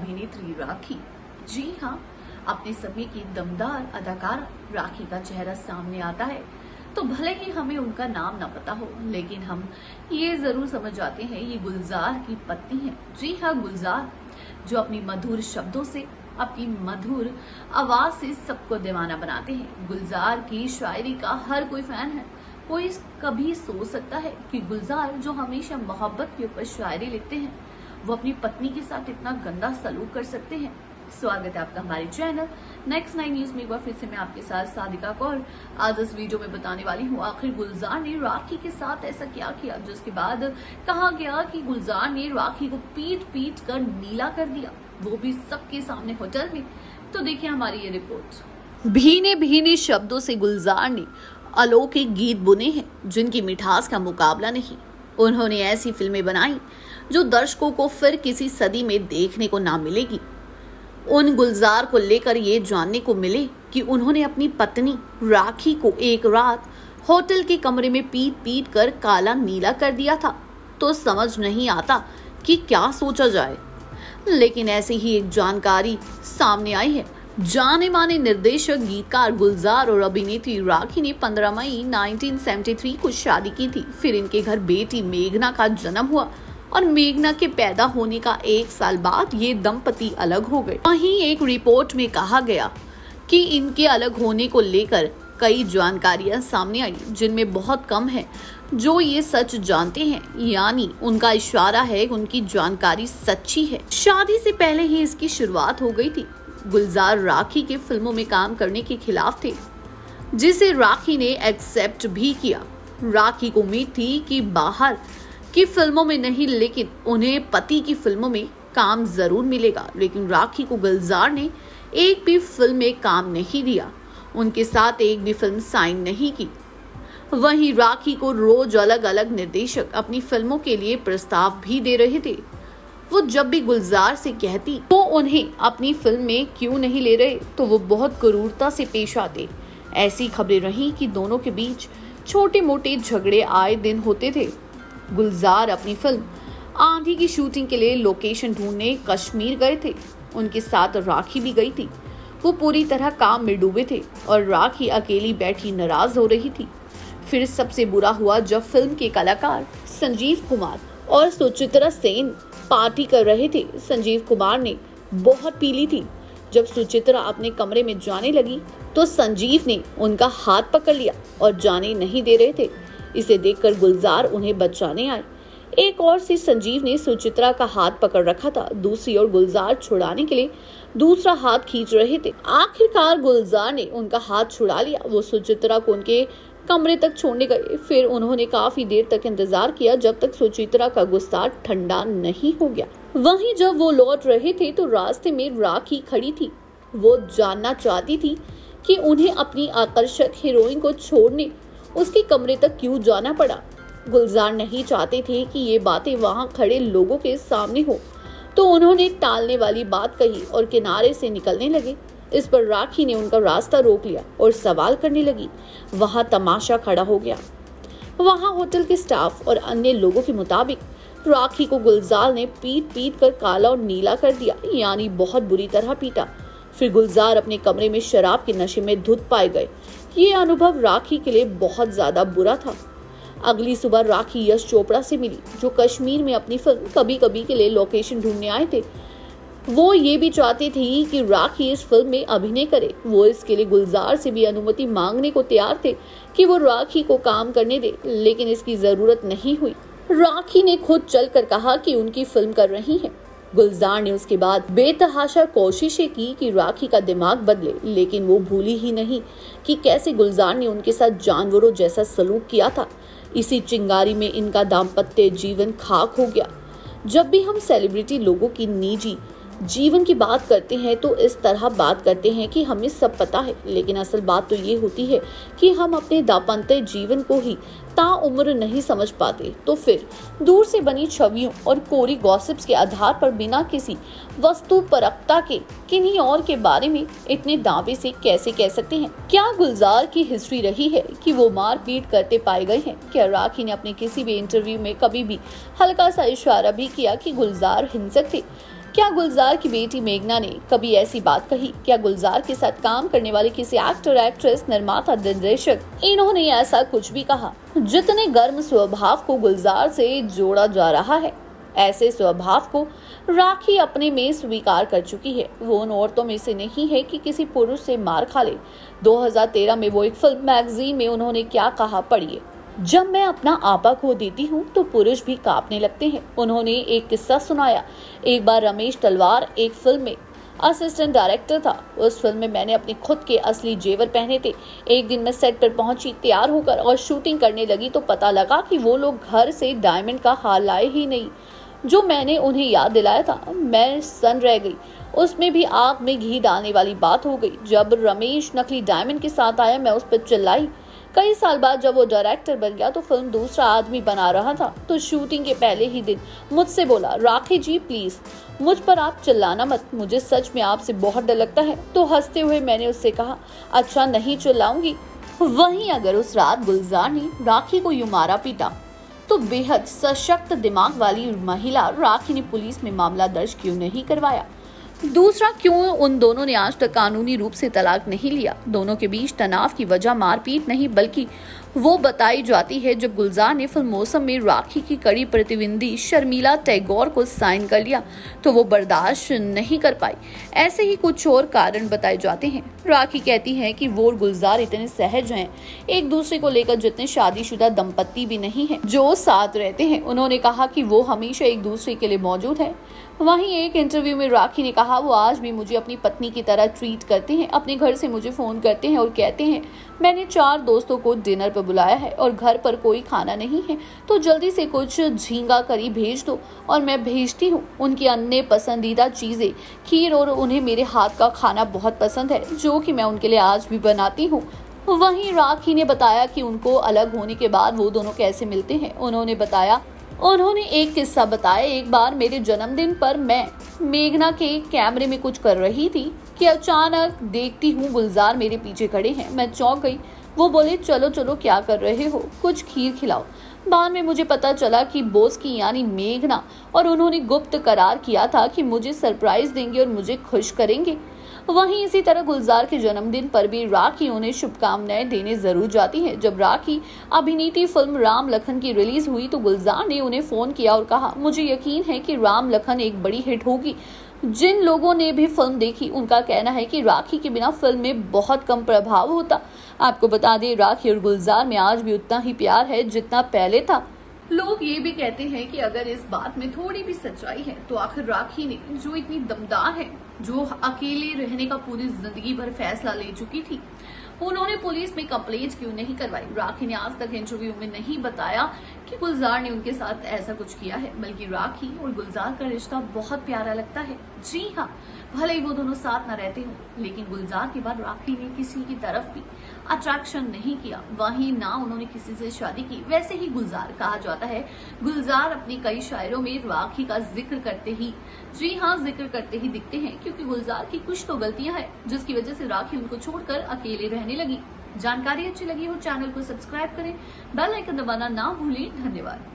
अभिनेत्री राखी। जी हाँ, अपने समय की दमदार अदाकारा राखी का चेहरा सामने आता है तो भले ही हमें उनका नाम ना पता हो, लेकिन हम ये जरूर समझ जाते हैं ये गुलजार की पत्नी है। जी हाँ, गुलजार जो अपनी मधुर शब्दों से, अपनी मधुर आवाज से सबको दीवाना बनाते हैं। गुलजार की शायरी का हर कोई फैन है। कोई कभी सोच सकता है कि गुलजार जो हमेशा मोहब्बत के ऊपर शायरी लिखते हैं, वो अपनी पत्नी के साथ इतना गंदा सलूक कर सकते हैं। स्वागत है आपका हमारे चैनल नेक्स्ट 9 न्यूज में। एक बार फिर से मैं आपके साथ सादिका कौर। आज इस वीडियो में बताने वाली हूँ आखिर गुलजार ने राखी के साथ ऐसा क्या किया जिसके बाद कहा गया कि गुलजार ने राखी को पीट पीट कर नीला कर दिया, वो भी सबके सामने होटल में। तो देखिए हमारी ये रिपोर्ट। भीने भीने शब्दों से गुलजार ने अलौकिक गीत बुने हैं जिनकी मिठास का मुकाबला नहीं। उन्होंने ऐसी फिल्में बनाई जो दर्शकों को फिर किसी सदी में देखने को ना मिलेगी। उन गुलजार को लेकर ये जानने को मिले कि उन्होंने अपनी पत्नी राखी को एक रात होटल के कमरे में पीट पीट कर काला नीला कर दिया था, तो समझ नहीं आता कि क्या सोचा जाए। लेकिन ऐसे ही एक जानकारी सामने आई है। जाने माने निर्देशक, गीतकार गुलजार और अभिनेत्री राखी ने 15 मई 1973 को शादी की थी। फिर इनके घर बेटी मेघना का जन्म हुआ और मेघना के पैदा होने का 1 साल बाद ये दंपति अलग हो गए। वहीं एक रिपोर्ट में कहा गया कि इनके अलग होने को लेकर कई जानकारियां सामने आई, जिनमें बहुत कम है जो ये सच जानते हैं, यानी उनका इशारा है उनकी जानकारी सच्ची है। शादी से पहले ही इसकी शुरुआत हो गई थी। गुलजार राखी के फिल्मों में काम करने के खिलाफ थे, जिसे राखी ने एक्सेप्ट भी किया। राखी को उम्मीद थी कि बाहर की फिल्मों में नहीं, लेकिन उन्हें पति की फिल्मों में काम जरूर मिलेगा। लेकिन राखी को गुलजार ने एक भी फिल्म में काम नहीं दिया, उनके साथ एक भी फिल्म साइन नहीं की। वहीं राखी को रोज अलग अलग निर्देशक अपनी फिल्मों के लिए प्रस्ताव भी दे रहे थे। वो जब भी गुलजार से कहती तो उन्हें अपनी फिल्म में क्यों नहीं ले रहे, तो वो बहुत क्रूरता से पेश आते। ऐसी खबरें रही कि दोनों के बीच छोटे मोटे झगड़े आए दिन होते थे। गुलजार अपनी फिल्म आंधी की शूटिंग के लिए लोकेशन ढूंढने कश्मीर गए थे। उनके साथ राखी भी गई थी। वो पूरी तरह काम में डूबे थे और राखी अकेली बैठी नाराज हो रही थी। फिर सबसे बुरा हुआ जब फिल्म के कलाकार संजीव कुमार और सुचित्रा सेन पार्टी कर रहे थे। संजीव कुमार ने बहुत पी ली थी। जब सुचित्रा अपने कमरे में जाने लगी तो संजीव ने उनका हाथ पकड़ लिया और जाने नहीं दे रहे थे। इसे देखकर गुलजार उन्हें बचाने आए। एक ओर से संजीव ने सुचित्रा का हाथ पकड़ रखा था, दूसरी ओर गुलजार छुड़ाने के लिए दूसरा हाथ खींच रहे थे। आखिरकार गुलजार ने उनका हाथ छुड़ा लिया। वो सुचित्रा को उनके कमरे तक छोड़ने गए। फिर उन्होंने काफी देर तक इंतजार किया जब तक सुचित्रा का गुस्सा ठंडा नहीं हो गया। वहीं जब वो लौट रहे थे तो रास्ते में राखी खड़ी थी। वो जानना चाहती थी कि उन्हें अपनी आकर्षक हीरोइन को छोड़ने उसके कमरे तक क्यों जाना पड़ा। गुलजार नहीं चाहते थे कि ये बातें वहां खड़े लोगों के सामने हो, तो उन्होंने टालने वाली बात कही और किनारे से निकलने लगे। इस पर राखी ने उनका रास्ता रोक लिया और सवाल करने लगी। वहां तमाशा खड़ा हो गया। वहां होटल के स्टाफ और अन्य लोगों के मुताबिक राखी को गुलजार ने पीट पीट कर काला और नीला कर दिया, यानी बहुत बुरी तरह पीटा। फिर गुलजार अपने कमरे में शराब के नशे में धुत पाए गए। ये अनुभव राखी के लिए बहुत ज्यादा बुरा था। अगली सुबह राखी यश चोपड़ा से मिली, जो कश्मीर में अपनी फिल्म कभी कभी के लिए लोकेशन ढूंढने आए थे। वो ये भी चाहती थी कि राखी इस फिल्म में अभिनय करे। वो इसके लिए गुलजार से भी अनुमति मांगने को तैयार थे कि वो राखी को काम करने दे, लेकिन इसकी जरूरत नहीं हुई। राखी ने खुद चलकर कहा कि उनकी फिल्म कर रही है। गुलजार ने उसके बाद बेतहाशा कोशिशें की कि राखी का दिमाग बदले, लेकिन वो भूली ही नहीं कि कैसे गुलजार ने उनके साथ जानवरों जैसा सलूक किया था। इसी चिंगारी में इनका दाम्पत्य जीवन खाक हो गया। जब भी हम सेलिब्रिटी लोगों की निजी जीवन की बात करते हैं तो इस तरह बात करते हैं कि हमें सब पता है, लेकिन असल बात तो ये होती है कि हम अपने दाम्पत्य जीवन को ही ताउम्र नहीं समझ पाते। तो फिर दूर से बनी छवियों और कोरी गॉसिप्स के आधार पर बिना किसी वस्तु परखता के किन्हीं और के बारे में इतने दावे से कैसे कह सकते हैं? क्या गुलजार की हिस्ट्री रही है कि वो मारपीट करते पाए गए हैं? क्या राखी ने अपने किसी भी इंटरव्यू में कभी भी हल्का सा इशारा भी किया कि गुलजार हिंसक थे? क्या गुलजार की बेटी मेघना ने कभी ऐसी बात कही? क्या गुलजार के साथ काम करने वाले किसी एक्टर, एक्ट्रेस, निर्माता, निर्देशक इन्होंने ऐसा कुछ भी कहा? जितने गर्म स्वभाव को गुलजार से जोड़ा जा रहा है, ऐसे स्वभाव को राखी अपने में स्वीकार कर चुकी है। वो उन औरतों में से नहीं है कि किसी पुरुष से मार खा ले। 2013 में वो एक फिल्म मैगजीन में उन्होंने क्या कहा, पढ़िए। जब मैं अपना आपा खो देती हूँ तो पुरुष भी कांपने लगते हैं। उन्होंने एक किस्सा सुनाया। एक बार रमेश तलवार एक फिल्म में असिस्टेंट डायरेक्टर था। उस फिल्म में मैंने अपने खुद के असली जेवर पहने थे। एक दिन मैं सेट पर पहुंची तैयार होकर और शूटिंग करने लगी तो पता लगा कि वो लोग घर से डायमंड का हार लाए ही नहीं जो मैंने उन्हें याद दिलाया था। मैं सन रह गई। उसमें भी आग में घी डालने वाली बात हो गई। जब रमेश नकली डायमंड के साथ आया मैं उस पर चिल्लाई। कई साल बाद जब वो डायरेक्टर बन गया तो फिल्म दूसरा आदमी बना रहा था तो शूटिंग के पहले ही दिन मुझसे बोला, राखी जी प्लीज मुझ पर आप चिल्लाना मत, मुझे सच में आपसे बहुत डर लगता है। तो हंसते हुए मैंने उससे कहा, अच्छा नहीं चिल्लाऊंगी। वहीं अगर उस रात गुलजार ने राखी को यूं मारा पीटा तो बेहद सशक्त दिमाग वाली महिला राखी ने पुलिस में मामला दर्ज क्यों नहीं करवाया? दूसरा, क्यों उन दोनों ने आज तक कानूनी रूप से तलाक नहीं लिया? दोनों के बीच तनाव की वजह मारपीट नहीं बल्कि वो बताई जाती है जब गुलजार ने फिल्म मौसम में राखी की कड़ी प्रतिद्वंदी शर्मिला टैगोर को साइन कर लिया तो वो बर्दाश्त नहीं कर पाई। ऐसे ही कुछ और कारण बताए जाते हैं। राखी कहती है कि वो और गुलजार इतने सहज हैं, एक दूसरे को लेकर जितने शादीशुदा दंपत्ति भी नहीं है जो साथ रहते हैं। उन्होंने कहा कि वो हमेशा एक दूसरे के लिए मौजूद है। वहीं एक इंटरव्यू में राखी ने कहा, वो आज भी मुझे अपनी पत्नी की तरह ट्रीट करते हैं। अपने घर से मुझे फोन करते हैं और कहते हैं मैंने 4 दोस्तों को डिनर पर बुलाया है और घर पर कोई खाना नहीं है तो जल्दी से कुछ झींगा करी भेज दो, और मैं भेजती हूँ। उनकी अन्य पसंदीदा चीजें खीर और उन्हें मेरे हाथ का खाना बहुत पसंद है जो कि मैं उनके लिए आज भी बनाती हूँ। वहीं राखी ने बताया कि उनको अलग होने के बाद वो दोनों कैसे मिलते हैं। उन्होंने एक किस्सा बताया। एक बार मेरे जन्मदिन पर मैं मेघना के कैमरे में कुछ कर रही थी कि अचानक देखती हूँ गुलजार मेरे पीछे खड़े हैं। मैं चौंक गई। वो बोले, चलो चलो क्या कर रहे हो, कुछ खीर खिलाओ। बाद में मुझे पता चला कि बॉस की यानी मेघना और उन्होंने गुप्त करार किया था कि मुझे सरप्राइज देंगे और मुझे खुश करेंगे। वहीं इसी तरह गुलजार के जन्मदिन पर भी राखी उन्हें शुभकामनाएं देने जरूर जाती है। जब राखी अभिनीत फिल्म राम लखन की रिलीज हुई तो गुलजार ने उन्हें फोन किया और कहा, मुझे यकीन है कि राम लखन एक बड़ी हिट होगी। जिन लोगों ने भी फिल्म देखी उनका कहना है कि राखी के बिना फिल्म में बहुत कम प्रभाव होता। आपको बता दें, राखी और गुलजार में आज भी उतना ही प्यार है जितना पहले था। लोग ये भी कहते हैं कि अगर इस बात में थोड़ी भी सच्चाई है तो आखिर राखी ने, जो इतनी दमदार है, जो अकेले रहने का पूरी जिंदगी भर फैसला ले चुकी थी, उन्होंने पुलिस में कंप्लेंट क्यों नहीं करवाई? राखी ने आज तक इंटरव्यू में नहीं बताया कि गुलजार ने उनके साथ ऐसा कुछ किया है, बल्कि राखी और गुलजार का रिश्ता बहुत प्यारा लगता है। जी हाँ, भले ही वो दोनों साथ न रहते हो, लेकिन गुलजार के बाद राखी ने किसी की तरफ भी अट्रैक्शन नहीं किया। वहीं ना उन्होंने किसी से शादी की। वैसे ही गुलजार कहा जाता है, गुलजार अपनी कई शायरों में राखी का जिक्र करते ही, जी हाँ जिक्र करते ही दिखते हैं, क्योंकि गुलजार की कुछ तो गलतियां हैं जिसकी वजह से राखी उनको छोड़कर अकेले रहने लगी। जानकारी अच्छी लगी हो चैनल को सब्सक्राइब करें, बेल आइकन दबाना ना भूलें। धन्यवाद।